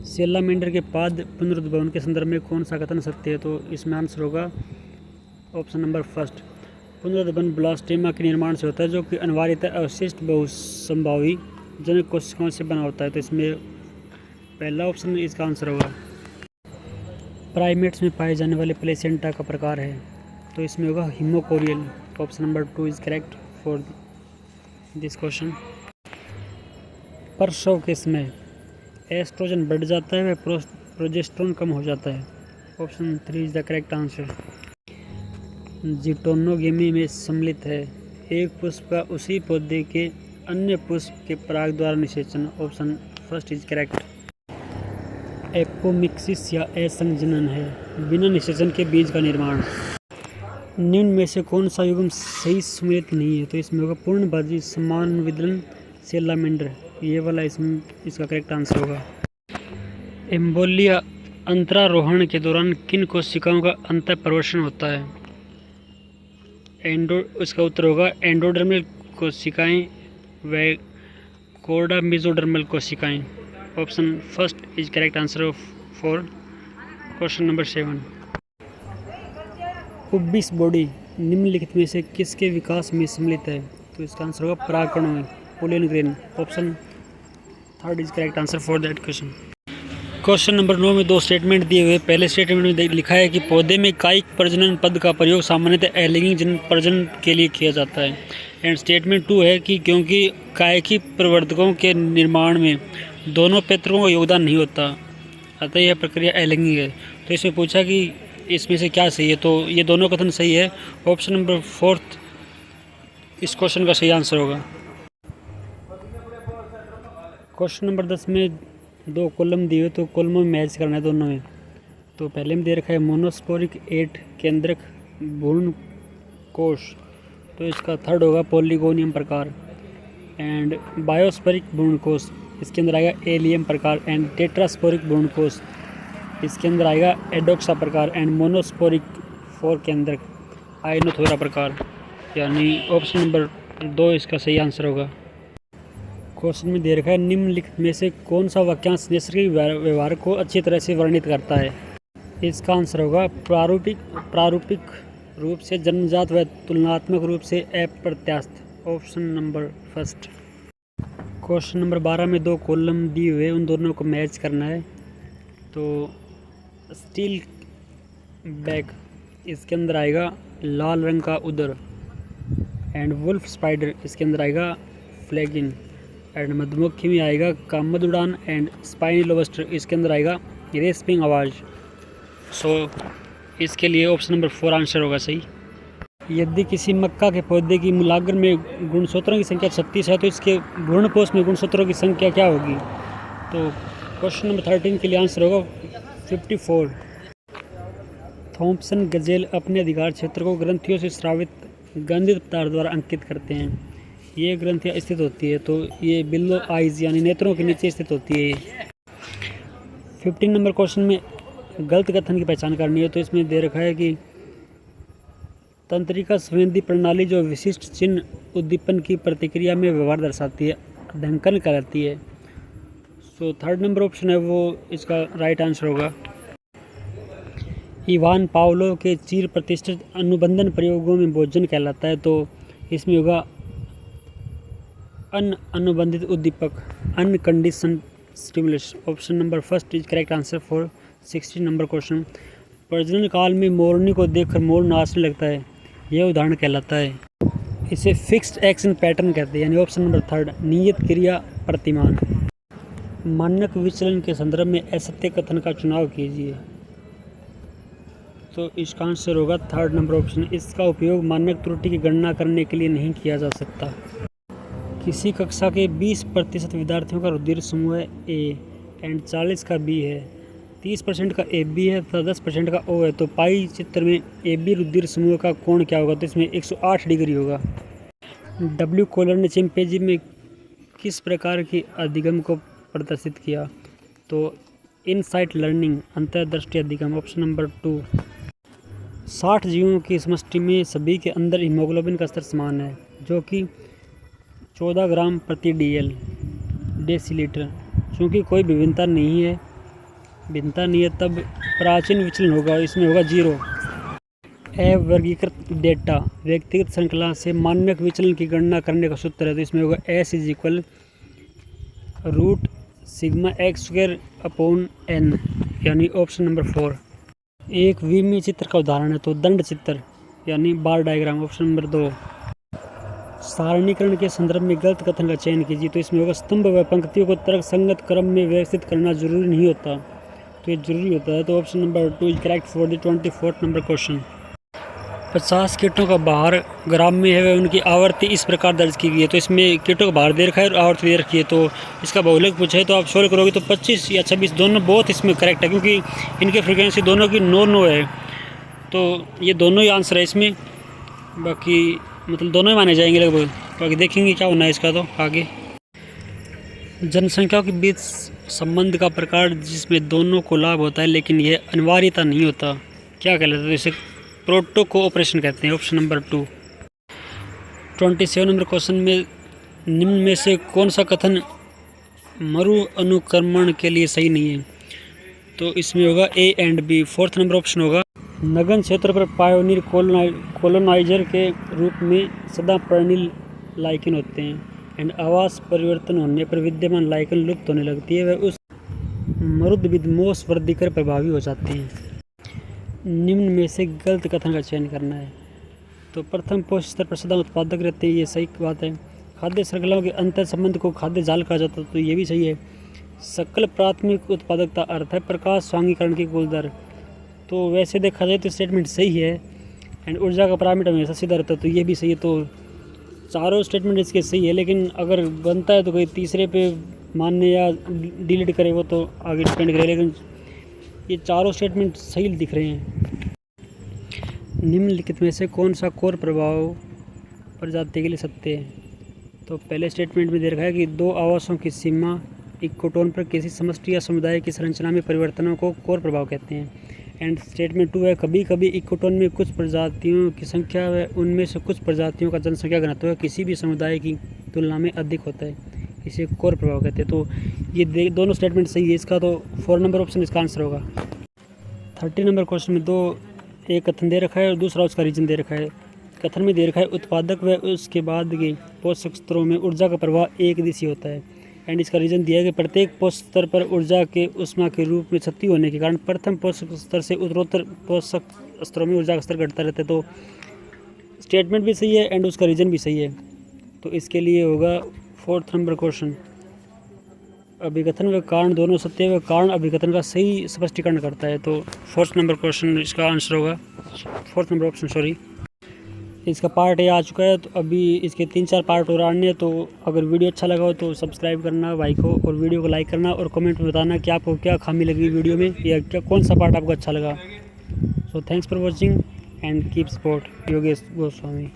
Salamander के पाद पुनरुद्भवन के संदर्भ में कौन सा कथन सत्य है? तो इसमें आंसर होगा ऑप्शन नंबर फर्स्ट। पुनरुद्भवन ब्लास्टेमा के निर्माण से होता है, जो कि अनिवार्यतः अवशिष्ट बहुसंभावी जनक कोशिकाओं से बना होता है। तो इसमें पहला ऑप्शन इसका आंसर होगा। प्राइमेट्स में पाए जाने वाले प्लेसेंटा का प्रकार है, तो इसमें होगा haemochorial. Option number 2 is correct for this question. प्रसव के समय एस्ट्रोजन बढ़ जाता है व प्रोजेस्टेरोन कम हो जाता है। Option 3 is the correct answer. Geitonogamy में सम्मिलित है। एक पुष्प का उसी पौधे के अन्य पुष्प के पराग द्वारा निषेचन। Option first is correct. Apomixis या असंजनन है, बिना निषेचन के बीज का निर्माण। निम्न में से कौन सा युग्म सही सम्मिलित नहीं है? तो इसमें होगा पूर्णबाजी समान विदलन सेलामेंडर, ये वाला इसमें इसका करेक्ट आंसर होगा। एम्बोलिया अंतरारोहण के दौरान किन कोशिकाओं का अंतःप्रवर्षण होता है? इसका उत्तर होगा एंडोडर्मल कोशिकाएं व कोर्डा मेसोडर्मल कोशिकाएं। Option first is correct answer for question number 7। पुब्बिस बॉडी निम्नलिखित में से किसके विकास में सम्मिलित है? तो इसका आंसर होगा परागकणों में, pollen grain. Option third is correct answer for that question. Question number 9 में दो स्टेटमेंट दिए हुए। पहले स्टेटमेंट में लिखा है कि पौधे में कायिक प्रजनन पद का प्रयोग सामान्यतः एलिंगिक जन प्रजनन के लिए किया जाता है। एंड स्टेटमेंट 2 है कि क्योंकि कायिकी प्रवर्धकों के निर्माण में दोनों पेत्रों का योगदान नहीं होता, अतः यह प्रक्रिया एलिंगिक है। तो इसमें पूछा कि इसमें से क्या सही है? तो ये दोनों कथन सही है। ऑप्शन नंबर 4 इस क्वेश्चन का सही आंसर होगा। क्वेश्चन नंबर 10 में दो कॉलम दिए, तो कॉलमों में मैच करना है दोनों में। तो पहले में दे रखा है मोनोस्पोरिक 8 केंद्रक भ्रूण कोश, तो इसका थर्ड होगा पॉलीगोनियम प्रकार। एंड बायोस्पोरिक भ्रूण कोश, इसके अंदर आएगा एलियम प्रकार। एंड टेट्रास्पोरिक भ्रूण कोश, इसके अंदर आएगा एडोक्सा प्रकार। एंड मोनोस्पोरिक 4 केंद्रक आयनोथोरा प्रकार, यानी ऑप्शन नंबर 2 इसका सही आंसर होगा। क्वेश्चन में दे रखा है निम्नलिखित में से कौन सा वाक्यांश नैसर्गिक व्यवहार को अच्छी तरह से वर्णित करता है? इसका आंसर होगा प्रारूपिक रूप से जन्मजात व तुलनात्मक रूप से अप्रत्याशित। Option number first. Question number 12 में दो कॉलम दिए हुए, उन दोनों को मैच करना है। तो स्टील बैग, इसके अंदर आएगा लाल रंग का उदर। एंड वुल्फ स्पाइडर, इसके अंदर आएगा फ्लैगिन। एंड मधुमक्खी में आएगा कामद उड़ान। एंड स्पाइनी लोबस्टर, इसके अंदर आएगा रेस्पिंग आवाज़। सो इसके लिए ऑप्शन नंबर 4 आंसर होगा सही। यदि किसी मक्का के पौधे की मूलाग्र में गुणसूत्रों की संख्या 36 है, तो इसके भ्रूणकोश में गुणसूत्रों की संख्या क्या होगी? तो क्वेश्चन नंबर 13 के लिए आंसर होगा 54। थॉम्पसन गजेल अपने अधिकार क्षेत्र को ग्रंथियों से स्रावित गंधित पदार्थ द्वारा अंकित करते हैं। ये ग्रंथियाँ स्थित होती है, तो ये बिलो आइज यानी नेत्रों के नीचे स्थित होती है। 15 नंबर क्वेश्चन में गलत कथन की पहचान करनी है। तो इसमें दे रखा है कि तंत्रिका संवेदी प्रणाली जो विशिष्ट चिन्ह उद्दीपन की प्रतिक्रिया में व्यवहार दर्शाती है, अध्ययन कहलाती है। सो थर्ड नंबर ऑप्शन है वो इसका राइट आंसर होगा। इवान पावलो के चिर प्रतिष्ठित अनुबंधन प्रयोगों में भोजन कहलाता है, तो इसमें होगा अनुबंधित उद्दीपक, uncondition stimulus. Option number first is correct answer for 16 number question. प्रजनन काल में मोरनी को देखकर मोर नाचने लगता है, यह उदाहरण कहलाता है। इसे फिक्स्ड एक्शन पैटर्न कहते हैं, यानी ऑप्शन नंबर 3 नियत क्रिया प्रतिमान। मानक विचलन के संदर्भ में असत्य कथन का चुनाव कीजिए। तो इसका आंसर होगा 3rd नंबर ऑप्शन। इसका उपयोग मानक त्रुटि की गणना करने के लिए नहीं किया जा सकता। किसी कक्षा के 20% विद्यार्थियों का रुधिर समूह ए एंड 40 का बी है, 30% का ए बी है तथा 10% का ओ है, तो पाई चित्र में ए बी रुधिर समूह का कोण क्या होगा? तो इसमें 108 डिग्री होगा। डब्ल्यू कोलर ने चिंपैंजी में किस प्रकार की अधिगम को प्रदर्शित किया? तो इनसाइट लर्निंग, अंतर्दृष्टि अधिगम। Option number 2। 60 जीवों की समष्टि में सभी के अंदर हीमोग्लोबिन का स्तर समान है, जो कि 14 ग्राम प्रति डेसीलीटर। चूँकि कोई विभिन्नता नहीं है, भिन्नता नहीं है तब प्राचीन विचलन होगा, इसमें होगा 0। अवर्गीकृत डेटा व्यक्तिगत श्रृंखला से मानक विचलन की गणना करने का सूत्र है, तो इसमें होगा S=√σx²/n, यानी ऑप्शन नंबर 4। एक विमीय चित्र का उदाहरण है तो दंड चित्र यानी बार डायग्राम, ऑप्शन नंबर 2। सारणीकरण के संदर्भ में गलत कथन का चयन कीजिए, तो इसमें होगा स्तंभ व पंक्तियों को तर्क संगत क्रम में व्यवस्थित करना जरूरी नहीं होता, तो ये जरूरी होता है, तो option number 2 is correct for the 24th number question. 50 कीटों का भार ग्राम में है वह उनकी आवृत्ति इस प्रकार दर्ज की गई है, तो इसमें कीटों का भार दे रखा है और आवृत्ति दे रखी है, तो इसका बहुलक पूछा है तो आप सोल्व करोगे तो 25 या 26 दोनों बहुत इसमें करेक्ट है, क्योंकि इनकी फ्रीक्वेंसी दोनों की 9 है, तो ये दोनों ही आंसर है इसमें। बाकी मतलब दोनों ही माने जाएंगे लगभग, बाकी देखेंगे क्या होना है इसका तो आगे। जनसंख्याओं के बीच संबंध का प्रकार जिसमें दोनों को लाभ होता है लेकिन यह अनिवार्यता नहीं होता, क्या कहलाता है, तो इसे प्रोटो कोऑपरेशन कहते हैं, ऑप्शन नंबर 2। 27 नंबर क्वेश्चन में निम्न में से कौन सा कथन मरु अनुक्रमण के लिए सही नहीं है, तो इसमें होगा A and B। 4th number option होगा नगन क्षेत्र पर पायोनियर कॉलोनाइजर के रूप में सदा पर्णिल लाइकेन होते हैं एंड आवास परिवर्तन होने पर विद्यमान लाइकेन लुप्त होने लगती है, वह उस मरुद्भिद मोस वर्धिकर प्रभावी हो जाते हैं। निम्न में से गलत कथन का चयन करना है, तो प्रथम पोष स्तर पर सदा उत्पादक रहते हैं, ये सही बात है। खाद्य श्रृंखलाओं के अंतर संबंध को खाद्य जाल कहा जाता है, तो ये भी सही है। सकल प्राथमिक उत्पादकता अर्थ है प्रकाश स्वांगीकरण की कुल दर, तो वैसे देखा जाए तो स्टेटमेंट सही है। एंड ऊर्जा का पैरामीटर हमेशा सीधा रहता है, तो ये भी सही है, तो चारों स्टेटमेंट इसके सही है, लेकिन अगर बनता है तो कोई तीसरे पे मानने या डिलीट करे वो तो आगे डिपेंड करे, लेकिन ये चारों स्टेटमेंट सही दिख रहे हैं। निम्नलिखित में से कौन सा कोर प्रभाव प्रजाति के लिए सत्य है, तो पहले स्टेटमेंट में दे रखा है कि 2 आवासों की सीमा इकोटोन पर किसी समष्टि या समुदाय की संरचना में परिवर्तनों को कोर प्रभाव कहते हैं। एंड स्टेटमेंट 2 है कभी कभी इकोटोन में कुछ प्रजातियों की संख्या व उनमें से कुछ प्रजातियों का जनसंख्या घनत्व किसी भी समुदाय की तुलना में अधिक होता है, इसे कोर प्रभाव कहते हैं, तो ये दोनों स्टेटमेंट सही है। इसका तो 4 नंबर ऑप्शन इसका आंसर होगा। 30 नंबर क्वेश्चन में एक कथन दे रखा है और दूसरा उसका रीजन दे रखा है। कथन में दे रखा है उत्पादक व उसके बाद के पोषक स्तरों में ऊर्जा का प्रवाह एक दिशी होता है, एंड इसका रीजन दिया है कि प्रत्येक पोषक स्तर पर ऊर्जा के उष्मा के रूप में क्षति होने के कारण प्रथम पोषक स्तर से उत्तरोत्तर पोषक स्तरों में ऊर्जा का स्तर घटता रहता है, तो स्टेटमेंट भी सही है एंड उसका रीजन भी सही है, तो इसके लिए होगा 4th नंबर क्वेश्चन। अभिकथन व कारण दोनों सत्य व कारण अभिकथन का सही स्पष्टीकरण करता है, तो 4th नंबर क्वेश्चन इसका आंसर होगा 4th नंबर ऑप्शन, सॉरी। इसका पार्ट ये आ चुका है, तो अभी इसके 3-4 पार्ट और आने हैं, तो अगर वीडियो अच्छा लगा हो तो सब्सक्राइब करना भाई को और वीडियो को लाइक करना और कमेंट में बताना कि आपको क्या खामी लगी वीडियो में या क्या कौन सा पार्ट आपको अच्छा लगा। So thanks for watching and keep support Yogesh Goswami.